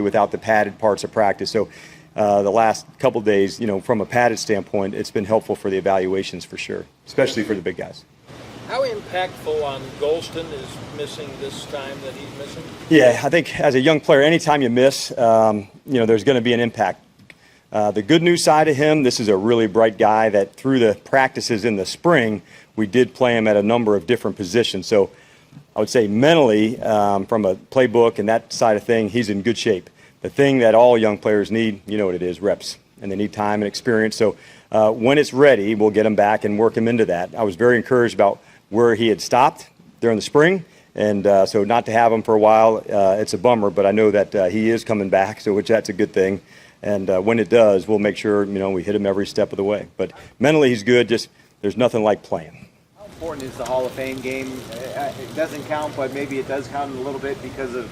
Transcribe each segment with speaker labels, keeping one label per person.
Speaker 1: without the padded parts of practice. So the last couple of days, from a padded standpoint, it's been helpful for the evaluations for sure, especially for the big guys.
Speaker 2: How impactful on Golston is missing this time that he's missing?
Speaker 1: Yeah, I think as a young player, anytime you miss, there's going to be an impact. The good news side of him, this is a really bright guy that through the practices in the spring, we did play him at a number of different positions. So I would say mentally, from a playbook and that side of thing, he's in good shape. The thing that all young players need, you know what it is, reps. And they need time and experience. So when it's ready, we'll get him back and work him into that. I was very encouraged about where he had stopped during the spring. And so not to have him for a while, it's a bummer. But I know that he is coming back, so that's a good thing. And when it does, we'll make sure, we hit him every step of the way. But mentally, he's good. Just there's nothing like playing.
Speaker 3: How important is the Hall of Fame game? It doesn't count, but maybe it does count a little bit because of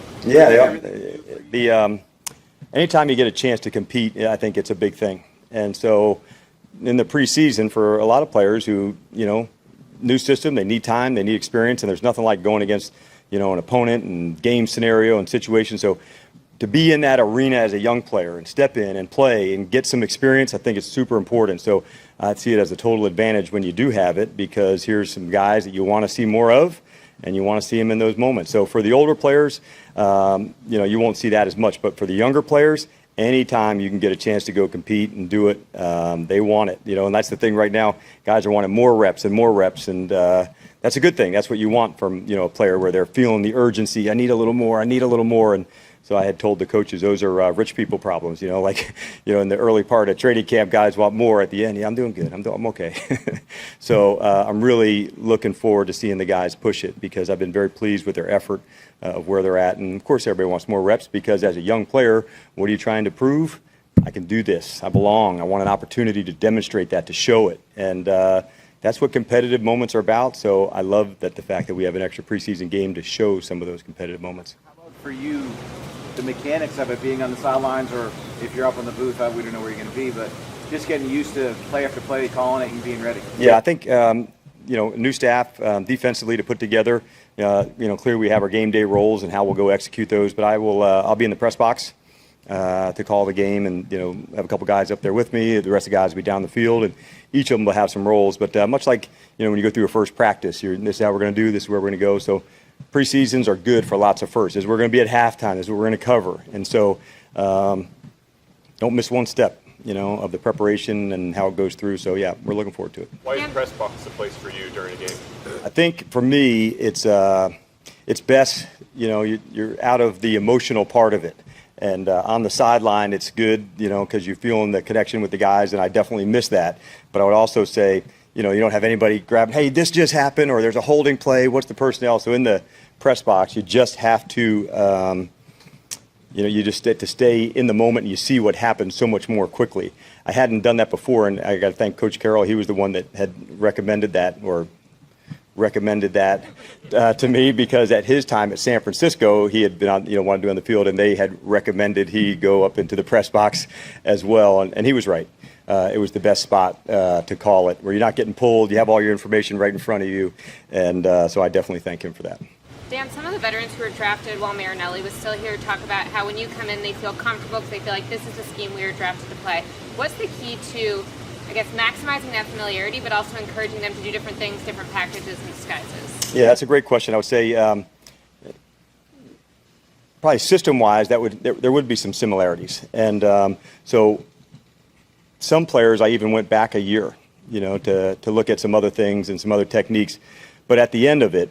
Speaker 1: anytime you get a chance to compete, I think it's a big thing. And so in the preseason, for a lot of players who, new system, they need time, they need experience, and there's nothing like going against, an opponent and game scenario and situation. So to be in that arena as a young player and step in and play and get some experience, I think it's super important. So I see it as a total advantage when you do have it, because here's some guys that you want to see more of, and you want to see them in those moments. So for the older players, you won't see that as much. But for the younger players, anytime you can get a chance to go compete and do it, they want it. And that's the thing right now. Guys are wanting more reps, and that's a good thing. That's what you want from a player, where they're feeling the urgency. I need a little more. And so I had told the coaches those are rich people problems. In the early part of training camp, guys want more. At the end, I'm doing good. I'm okay. So I'm really looking forward to seeing the guys push it, because I've been very pleased with their effort of where they're at. And of course, everybody wants more reps, because as a young player, what are you trying to prove? I can do this. I belong. I want an opportunity to demonstrate that, to show it. And that's what competitive moments are about. So I love the fact that we have an extra preseason game to show some of those competitive moments.
Speaker 3: How about for you, the mechanics of it, being on the sidelines, or if you're up in the booth, we don't know where you're going to be, but just getting used to play after play, calling it and being ready?
Speaker 1: Yeah, I think, new staff defensively to put together. Clearly we have our game day roles and how we'll go execute those, but I'll be in the press box to call the game, and have a couple guys up there with me. The rest of the guys will be down the field, and each of them will have some roles. But much like when you go through a first practice, this is how we're going to do. This is where we're going to go. So preseasons are good for lots of firsts. This is where we're going to be at halftime. This is what we're going to cover. And so don't miss one step, of the preparation and how it goes through. So yeah, we're looking forward to it.
Speaker 4: Why is press box the place for you during a game?
Speaker 1: I think for me, it's best. You're out of the emotional part of it. And on the sideline, it's good, because you're feeling the connection with the guys, and I definitely miss that. But I would also say, you don't have anybody grabbing, hey, this just happened, or there's a holding play, what's the personnel? So in the press box, you just have to, you just get to stay in the moment, and you see what happens so much more quickly. I hadn't done that before, and I got to thank Coach Carroll. He was the one that had recommended that to me, because at his time at San Francisco, he had been on, wanted to be on the field, and they had recommended he go up into the press box as well, and he was right. It was the best spot to call it, where you're not getting pulled, you have all your information right in front of you, and so I definitely thank him for that.
Speaker 5: Dan, some of the veterans who were drafted while Marinelli was still here talk about how when you come in, they feel comfortable because they feel like this is a scheme we were drafted to play. What's the key to, I guess, maximizing that familiarity, but also encouraging them to do different things, different packages and disguises?
Speaker 1: Yeah, that's a great question. I would say probably system-wise, there would be some similarities. And so some players, I even went back a year, to look at some other things and some other techniques. But at the end of it,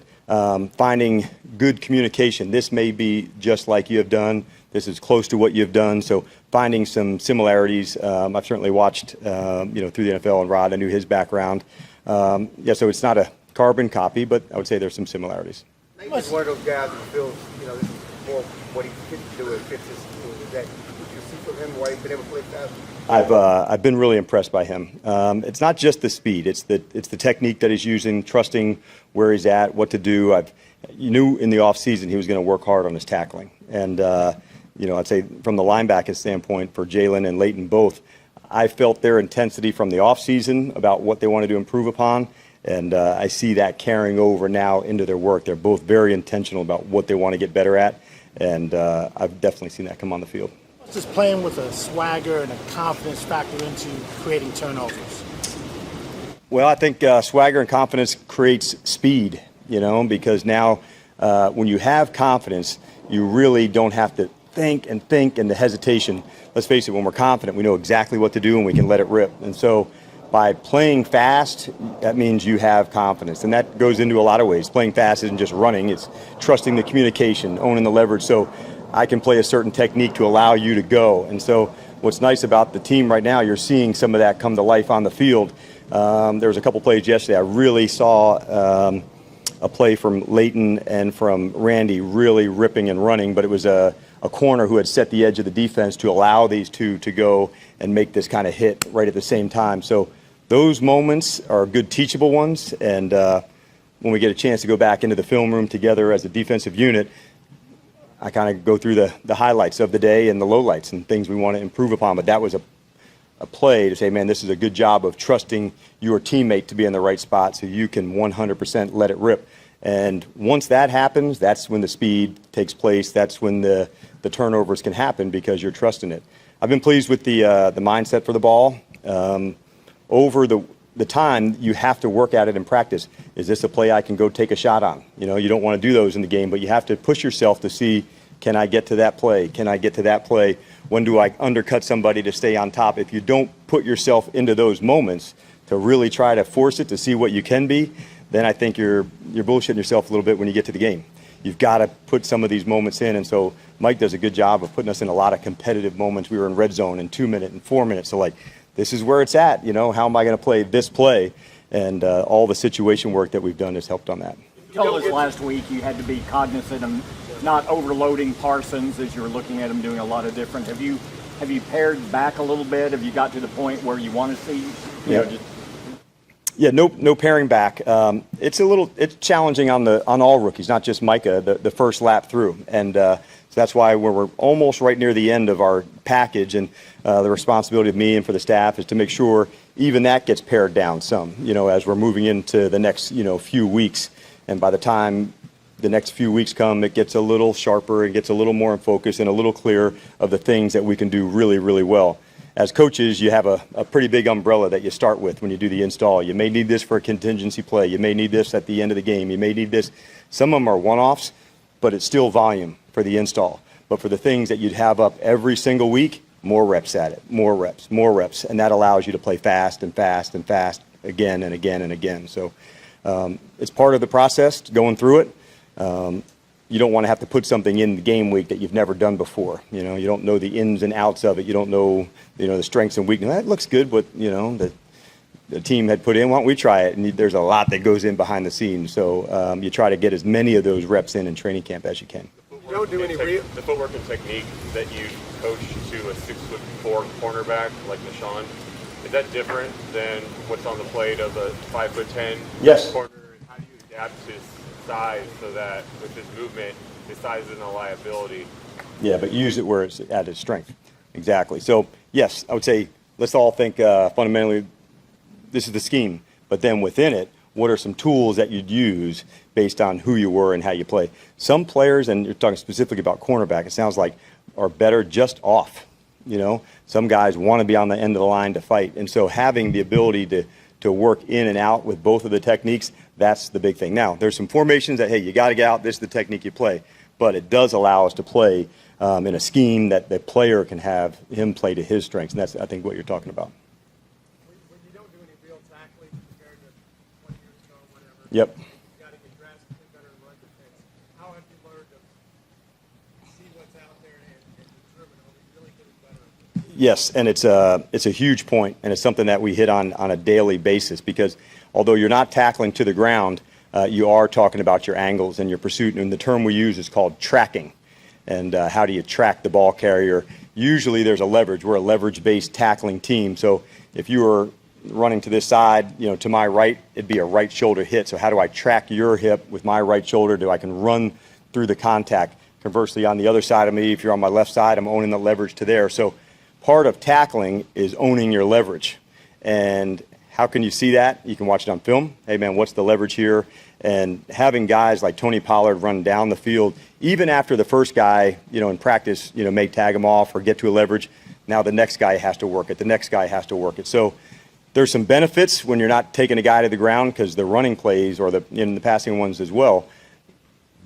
Speaker 1: finding good communication. This may be just like you have done. This is close to what you've done. So finding some similarities. I've certainly watched, through the NFL, and Rod, I knew his background. So it's not a carbon copy, but I would say there's some similarities.
Speaker 6: He's one of those guys who feels, this is more what he fits to do. It fits his team. Is that what you see from him, why he's been able to play fast?
Speaker 1: I've been really impressed by him. It's not just the speed; it's the technique that he's using, trusting where he's at, what to do. You knew in the off season he was going to work hard on his tackling, and I'd say from the linebacker standpoint for Jalen and Leighton both, I felt their intensity from the off season about what they wanted to improve upon, and I see that carrying over now into their work. They're both very intentional about what they want to get better at, And I've definitely seen that come on the field.
Speaker 7: Just playing with a swagger and a confidence factor into creating turnovers?
Speaker 1: Well, I think swagger and confidence creates speed, because now when you have confidence, you really don't have to think and the hesitation. Let's face it, when we're confident, we know exactly what to do and we can let it rip. And so by playing fast, that means you have confidence. And that goes into a lot of ways. Playing fast isn't just running, it's trusting the communication, owning the leverage. So I can play a certain technique to allow you to go. And so what's nice about the team right now, you're seeing some of that come to life on the field. There was a couple plays yesterday. I really saw a play from Leighton and from Randy really ripping and running, but it was a corner who had set the edge of the defense to allow these two to go and make this kind of hit right at the same time. So those moments are good teachable ones, and when we get a chance to go back into the film room together as a defensive unit, I kind of go through the highlights of the day and the lowlights and things we want to improve upon. But that was a play to say, man, this is a good job of trusting your teammate to be in the right spot so you can 100% let it rip. And once that happens, that's when the speed takes place. That's when the turnovers can happen because you're trusting it. I've been pleased with the mindset for the ball. Over the time, you have to work at it in practice. Is this a play I can go take a shot on? You don't want to do those in the game, but you have to push yourself to see, can I get to that play? Can I get to that play? When do I undercut somebody to stay on top? If you don't put yourself into those moments to really try to force it to see what you can be, then I think you're bullshitting yourself a little bit when you get to the game. You've got to put some of these moments in, and so Mike does a good job of putting us in a lot of competitive moments. We were in red zone in 2 minutes and 4 minutes, so this is where it's at. How am I going to play this play? And all the situation work that we've done has helped on that.
Speaker 8: You told us last week you had to be cognizant of not overloading Parsons as you were looking at him doing a lot of different. Have you pared back a little bit? Have you got to the point where you want to see?
Speaker 1: No paring back. It's challenging on all rookies, not just Micah, the first lap through. And so that's why we're almost right near the end of our package, and the responsibility of me and for the staff is to make sure even that gets pared down some, as we're moving into the next, few weeks. And by the time the next few weeks come, it gets a little sharper, it gets a little more in focus and a little clearer of the things that we can do really, really well. As coaches, you have a pretty big umbrella that you start with when you do the install. You may need this for a contingency play. You may need this at the end of the game. You may need this. Some of them are one-offs, but it's still volume for the install. But for the things that you'd have up every single week, more reps at it, more reps. And that allows you to play fast and fast and fast again and again and again. So it's part of the process, going through it. You don't want to have to put something in the game week that you've never done before. You don't know the ins and outs of it. You don't know, the strengths and weaknesses. That looks good, but, the team had put in. Why don't we try it? And there's a lot that goes in behind the scenes. So you try to get as many of those reps in training camp as you can.
Speaker 4: The footwork and technique that you coach to a 6'4" cornerback like Deshaun, is that different than what's on the plate of a 5'10"
Speaker 1: Yes.
Speaker 4: corner? And how do you adapt his size so that with his movement, his size isn't a liability?
Speaker 1: Yeah, but use it where it's at its strength. Exactly. So, yes, I would say let's all think fundamentally this is the scheme. But then within it, what are some tools that you'd use based on who you were and how you play? Some players, and you're talking specifically about cornerback, it sounds like, are better just off. Some guys want to be on the end of the line to fight. And so having the ability to work in and out with both of the techniques, that's the big thing. Now, there's some formations that, hey, you got to get out. This is the technique you play. But it does allow us to play in a scheme that the player can have him play to his strengths. And that's, I think, what you're talking about.
Speaker 7: When you don't do any real tackling compared to 20 years ago or whatever,
Speaker 1: Yep.
Speaker 7: you got to get drastically better in run defense. How have you learned to see what's out there and determine are we really getting better?
Speaker 1: Yes, and it's a huge point, and it's something that we hit on a daily basis because although you're not tackling to the ground, you are talking about your angles and your pursuit, and the term we use is called tracking. And how do you track the ball carrier? Usually there's a leverage. We're a leverage-based tackling team, so if you were running to this side, to my right, it'd be a right shoulder hit. So how do I track your hip with my right shoulder? I can run through the contact. Conversely, on the other side of me, if you're on my left side, I'm owning the leverage to there. So part of tackling is owning your leverage. And How can you see that? You can watch it on film. Hey, man, what's the leverage here? And having guys like Tony Pollard run down the field, even after the first guy, in practice, may tag him off or get to a leverage, now the next guy has to work it. The next guy has to work it. So there's some benefits when you're not taking a guy to the ground, because the running plays, or the passing ones as well,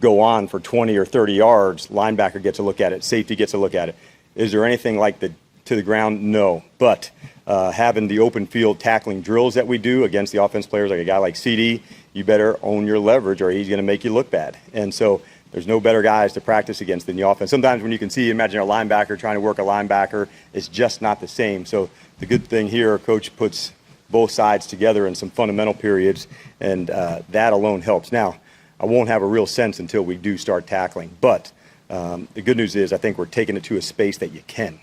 Speaker 1: go on for 20 or 30 yards. Linebacker gets a look at it. Safety gets a look at it. Is there anything like to the ground? No. But having the open field tackling drills that we do against the offense players, like a guy like CD, you better own your leverage or he's going to make you look bad. And so there's no better guys to practice against than the offense. Sometimes when you can see, imagine a linebacker trying to work a linebacker, it's just not the same. So the good thing here, Coach puts both sides together in some fundamental periods, and that alone helps. Now, I won't have a real sense until we do start tackling. But the good news is I think we're taking it to a space that you can.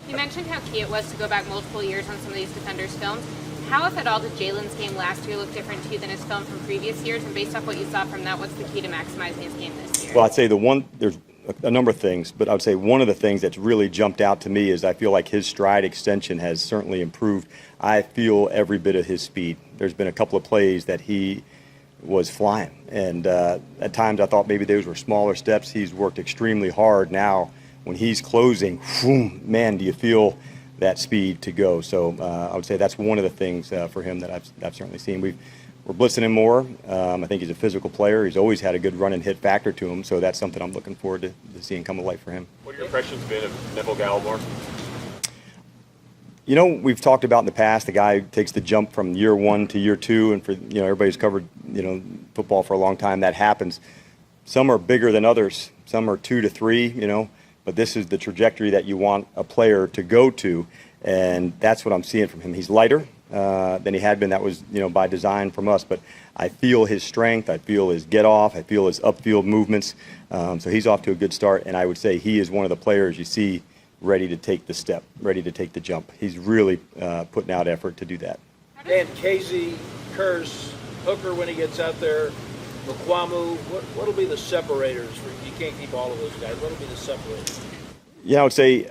Speaker 5: You mentioned how key it was to go back multiple years on some of these defenders' films. How, if at all, did Jalen's game last year look different to you than his film from previous years? And based off what you saw from that, what's the key to maximizing his game this year?
Speaker 1: Well, I'd say there's a number of things, but I would say one of the things that's really jumped out to me is I feel like his stride extension has certainly improved. I feel every bit of his speed. There's been a couple of plays that he was flying, and at times I thought maybe those were smaller steps. He's worked extremely hard. Now when he's closing, whoom, man, do you feel that speed to go. So I would say that's one of the things for him that I've certainly seen. We're blitzing him more. I think he's a physical player. He's always had a good run and hit factor to him, so that's something I'm looking forward to seeing come to light for him.
Speaker 4: What are your impressions been of Neville Gallimore?
Speaker 1: We've talked about in the past, the guy who takes the jump from year one to year two, and for everybody's covered football for a long time, that happens. Some are bigger than others. Some are 2 to 3, but this is the trajectory that you want a player to go to, and that's what I'm seeing from him. He's lighter than he had been. That was by design from us, but I feel his strength, I feel his get off, I feel his upfield movements. So he's off to a good start, and I would say he is one of the players you see ready to take the step, ready to take the jump. He's really putting out effort to do that.
Speaker 2: Dan, Casey, Curse, Hooker when he gets out there, McQuamu, what'll be the separators? You can't keep all of those guys. What'll be the separators?
Speaker 1: Yeah, I would say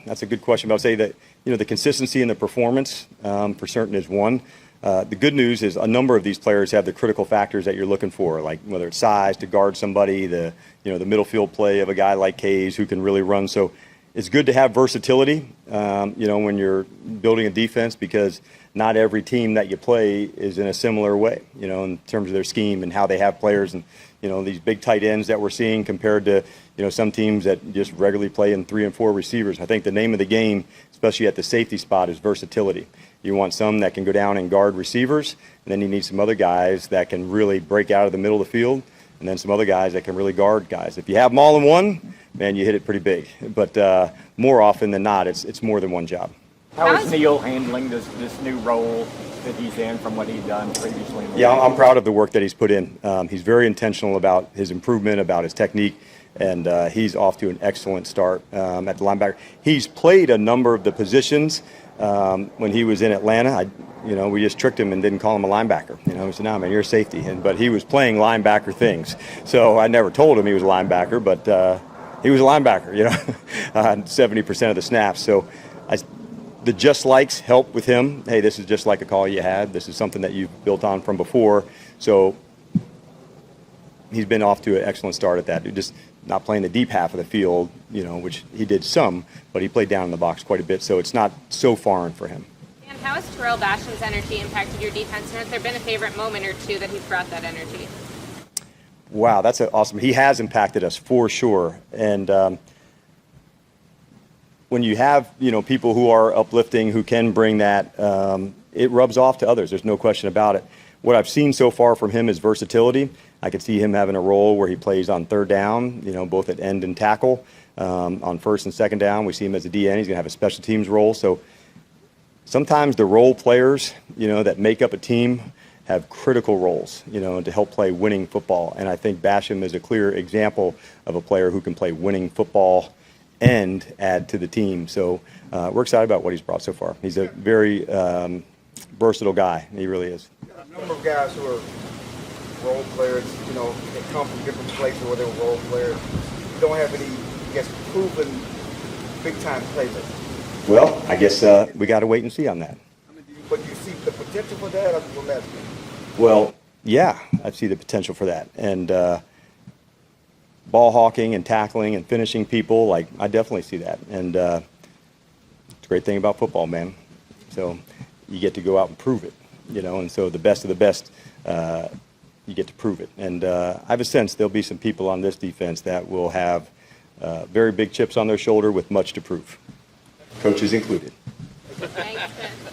Speaker 1: that's a good question, but I would say that the consistency in the performance for certain is one. The good news is a number of these players have the critical factors that you're looking for, like whether it's size to guard somebody, the middle field play of a guy like Kays who can really run. So it's good to have versatility, when you're building a defense, because not every team that you play is in a similar way, in terms of their scheme and how they have players, and these big tight ends that we're seeing compared to some teams that just regularly play in 3 and 4 receivers. I think the name of the game, especially at the safety spot, is versatility. You want some that can go down and guard receivers, and then you need some other guys that can really break out of the middle of the field, and then some other guys that can really guard guys. If you have them all in one, man, you hit it pretty big. But more often than not, it's more than one job.
Speaker 8: How is Neil handling this new role that he's in from what he's done previously?
Speaker 1: Yeah, I'm proud of the work that he's put in. He's very intentional about his improvement, about his technique, and he's off to an excellent start at the linebacker. He's played a number of the positions when he was in Atlanta. We just tricked him and didn't call him a linebacker. We said, no, man, you're a safety. But he was playing linebacker things. So I never told him he was a linebacker, but he was a linebacker, 70% of the snaps. So the just likes help with him. Hey, this is just like a call you had. This is something that you've built on from before. So he's been off to an excellent start at that. Just not playing the deep half of the field, which he did some, but he played down in the box quite a bit. So it's not so foreign for him.
Speaker 5: And how has Terrell Basham's energy impacted your defense? And has there been a favorite moment or two that he's brought that energy?
Speaker 1: Wow, that's awesome. He has impacted us for sure. And when you have, people who are uplifting, who can bring that, it rubs off to others. There's no question about it. What I've seen so far from him is versatility. I could see him having a role where he plays on third down, both at end and tackle. On first and second down, we see him as a DN. He's going to have a special teams role. So sometimes the role players, that make up a team have critical roles, to help play winning football. And I think Basham is a clear example of a player who can play winning football and add to the team. So we're excited about what he's brought so far. He's a very versatile guy. He really is.
Speaker 6: A number of guys who are role players, they come from different places where they were role players. You don't have any, proven big-time players.
Speaker 1: Well, I guess we got to wait and see on that.
Speaker 6: But you see the potential for that, or will that be?
Speaker 1: Well, yeah, I see the potential for that. And ball hawking and tackling and finishing people, like, I definitely see that. And it's a great thing about football, man. So you get to go out and prove it, you know, and so the best of the best, you get to prove it. And I have a sense there'll be some people on this defense that will have very big chips on their shoulder with much to prove, coaches included.
Speaker 5: Thanks, Chris.